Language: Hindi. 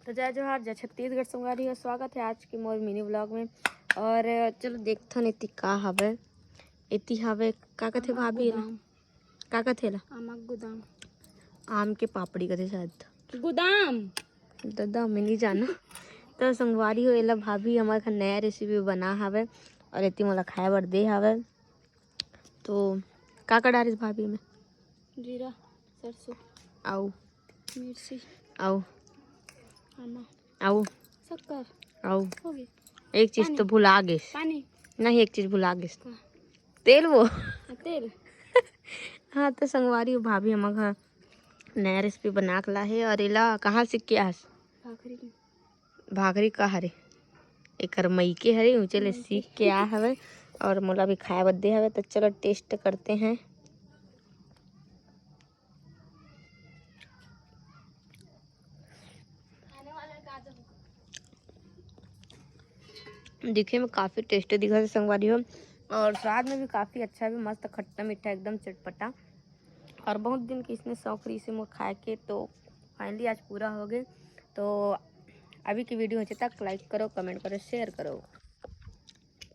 तो जय जोहार, जय छत्तीसगढ़ संगवारी हो। स्वागत है आज के मोर मिनी व्लॉग में। और चलो देखथन इति का हवे। इति हवे का कथे भाभी ला, का कथे ला आमक गोदाम, आम के पापड़ी कथे शायद गोदाम दादा मैं नहीं जाना। तो संगवारी हो एला भाभी हमारे घर नया रेसिपी बना हवे और इति मोला खाए बर दे हवे। तो का डारिस भाभी में जीरा, सरसों, आउ मिर्ची, आउ आमा, आउ शक्कर आउ हो गई। एक चीज पानी, तो भुला गए। पानी नहीं एक चीज भुला गए, का? तेल वो तेल। हाँ तो संगवारी हो भाभी हमारे घर नया रेसिपी बना के ला है। और एला कहाँ सीख के आस भाखरी की भागरी का हरे एकर मई के हरे ऊंचे ले सीख के आ हवे और मोला भी खाए बर दे हवे। तो चलो टेस्ट करते हैं। दिखे में काफ़ी टेस्टी दिखा है संगवारी हो और स्वाद में भी काफ़ी अच्छा भी मस्त खट्टा मीठा एकदम चटपटा। और बहुत दिन की इसने शौक रही से मुझे खाए के, तो फाइनली आज पूरा हो गए। तो अभी की वीडियो अच्छे तक लाइक करो, कमेंट करो, शेयर करो।